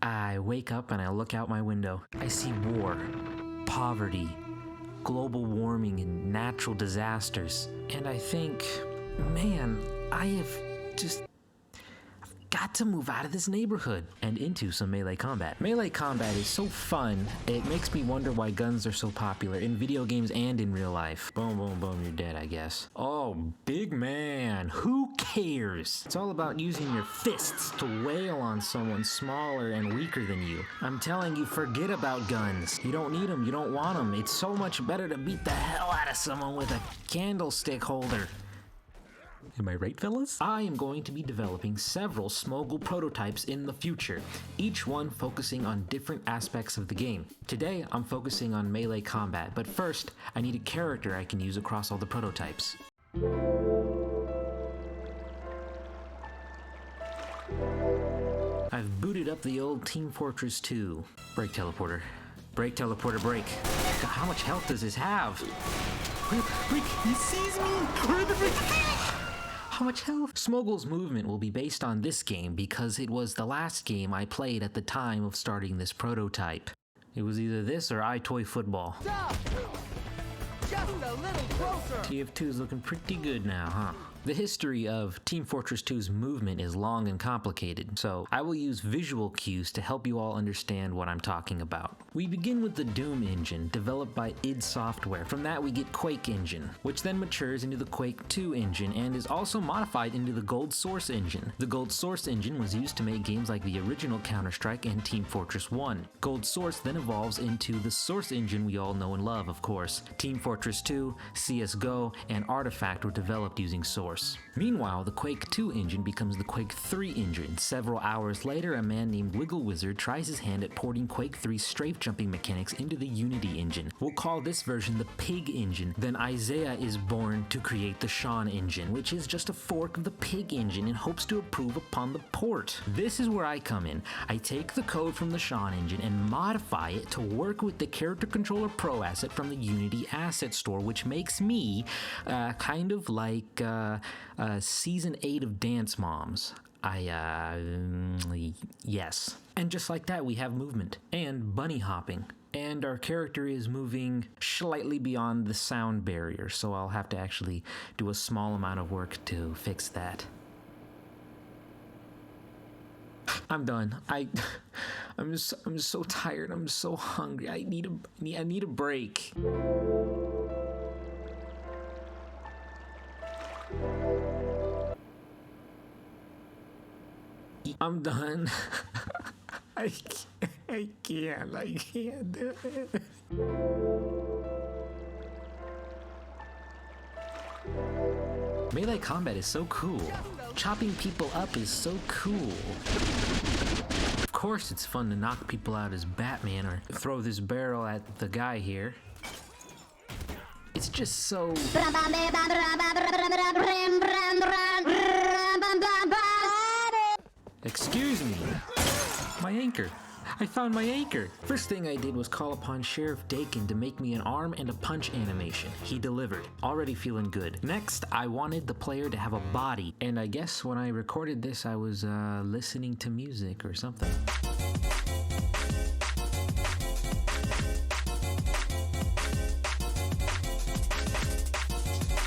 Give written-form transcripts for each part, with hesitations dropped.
I wake up and I look out my window. I see war, poverty, global warming, and natural disasters. And I think, man, I've got to move out of this neighborhood and into some melee combat. Melee combat is so fun, it makes me wonder why guns are so popular in video games and in real life. Boom, boom, boom, you're dead, I guess. Oh, big man, who cares? It's all about using your fists to wail on someone smaller and weaker than you. I'm telling you, forget about guns. You don't need them, you don't want them. It's so much better to beat the hell out of someone with a candlestick holder. Am I right, fellas? I am going to be developing several SMOGL prototypes in the future, each one focusing on different aspects of the game. Today, I'm focusing on melee combat, but first, I need a character I can use across all the prototypes. I've booted up the old Team Fortress 2. Break teleporter. Break teleporter, break. God, how much health does this have? Break, he sees me! How much health? SMOGL's movement will be based on this game because it was the last game I played at the time of starting this prototype. It was either this or iToy Football. Stop! Just a little closer! TF2's looking pretty good now, huh? The history of Team Fortress 2's movement is long and complicated, so I will use visual cues to help you all understand what I'm talking about. We begin with the Doom engine, developed by id Software. From that we get Quake engine, which then matures into the Quake 2 engine and is also modified into the Gold Source engine. The Gold Source engine was used to make games like the original Counter-Strike and Team Fortress 1. Gold Source then evolves into the Source engine we all know and love, of course. Team Fortress 2, CSGO, and Artifact were developed using Source. Meanwhile, the Quake 2 engine becomes the Quake 3 engine. Several hours later, a man named Wiggle Wizard tries his hand at porting Quake 3's strafe jumping mechanics into the Unity engine. We'll call this version the Pig engine. Then Isaiah is born to create the Sean engine, which is just a fork of the Pig engine and hopes to improve upon the port. This is where I come in. I take the code from the Sean engine and modify it to work with the Character Controller Pro asset from the Unity Asset Store, which makes me kind of like Season 8 of Dance Moms. Yes. And just like that, we have movement and bunny hopping. And our character is moving slightly beyond the sound barrier, so I'll have to actually do a small amount of work to fix that. I'm done. I'm so tired. I'm so hungry. I need a break. I'm done. I can't do it. Melee combat is so cool. Chopping people up is so cool. Of course it's fun to knock people out as Batman or throw this barrel at the guy here. It's just so... Excuse me. My anchor. I found my anchor. First thing I did was call upon Sheriff Dakin to make me an arm and a punch animation. He delivered. Already feeling good. Next, I wanted the player to have a body. And I guess when I recorded this, I was listening to music or something.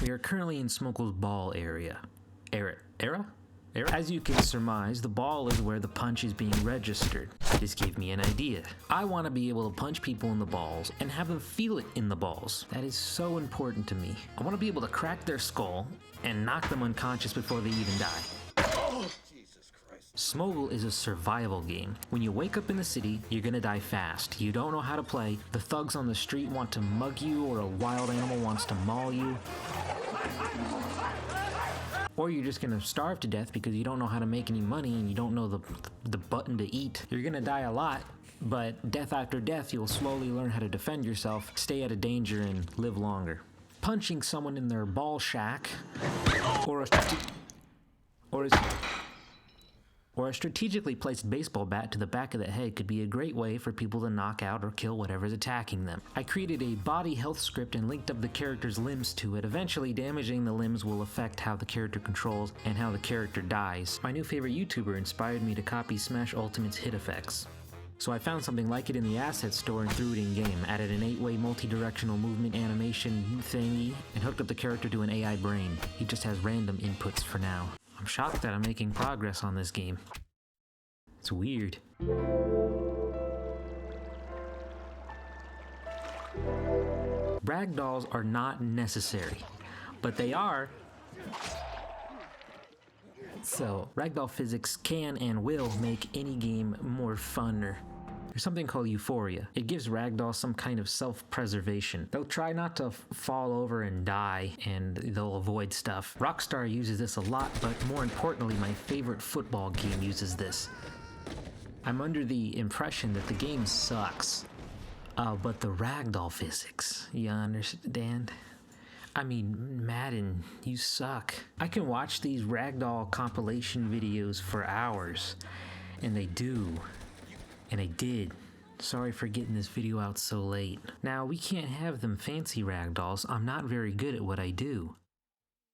We are currently in SMOGL's ball area. Era? As you can surmise, the ball is where the punch is being registered. This gave me an idea. I want to be able to punch people in the balls and have them feel it in the balls. That is so important to me. I want to be able to crack their skull and knock them unconscious before they even die. Oh, Jesus Christ. SMOGL is a survival game. When you wake up in the city, you're gonna die fast. You don't know how to play. The thugs on the street want to mug you, or a wild animal wants to maul you. Or you're just gonna starve to death because you don't know how to make any money and you don't know the button to eat. You're gonna die a lot, but death after death, you'll slowly learn how to defend yourself, stay out of danger, and live longer. Punching someone in their ball shack, or a strategically placed baseball bat to the back of the head could be a great way for people to knock out or kill whatever's attacking them. I created a body health script and linked up the character's limbs to it. Eventually, damaging the limbs will affect how the character controls and how the character dies. My new favorite YouTuber inspired me to copy Smash Ultimate's hit effects. So I found something like it in the asset store and threw it in game, added an 8-way multi-directional movement animation thingy, and hooked up the character to an AI brain. He just has random inputs for now. I'm shocked that I'm making progress on this game. It's weird. Ragdolls are not necessary, but they are. So, ragdoll physics can and will make any game more funner. There's something called euphoria. It gives ragdolls some kind of self-preservation. They'll try not to fall over and die, and they'll avoid stuff. Rockstar uses this a lot, but more importantly, my favorite football game uses this. I'm under the impression that the game sucks. But the ragdoll physics, you understand? I mean, Madden, you suck. I can watch these ragdoll compilation videos for hours, and they do. And I did. Sorry for getting this video out so late. Now, we can't have them fancy ragdolls. I'm not very good at what I do.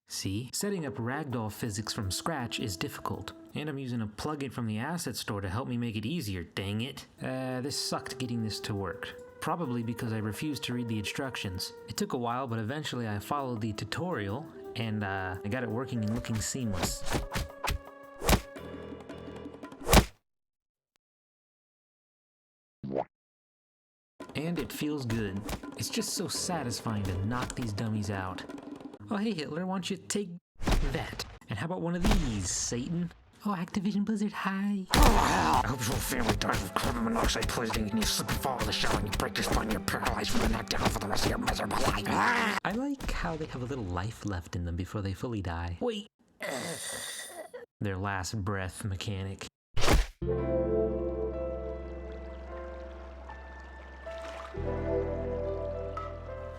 See? Setting up ragdoll physics from scratch is difficult. And I'm using a plugin from the asset store to help me make it easier, dang it. This sucked getting this to work. Probably because I refused to read the instructions. It took a while, but eventually I followed the tutorial, and I got it working and looking seamless. And it feels good. It's just so satisfying to knock these dummies out. Oh hey Hitler, why don't you take that? And how about one of these, Satan? Oh, Activision Blizzard, hi. I hope your family dies of carbon monoxide poisoning and you slip and fall in the shower and you break your spine and you're paralyzed from the neck down for the rest of your miserable life. I like how they have a little life left in them before they fully die. Wait. Their last breath mechanic.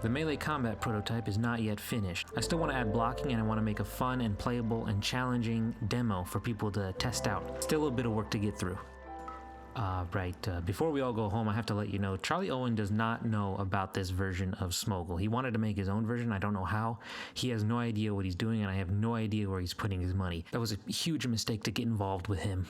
The melee combat prototype is not yet finished. I still want to add blocking, and I want to make a fun and playable and challenging demo for people to test out. Still a bit of work to get through. Before we all go home, I have to let you know, Charlie Owen does not know about this version of SMOGL. He wanted to make his own version, I don't know how. He has no idea what he's doing, and I have no idea where he's putting his money. That was a huge mistake to get involved with him.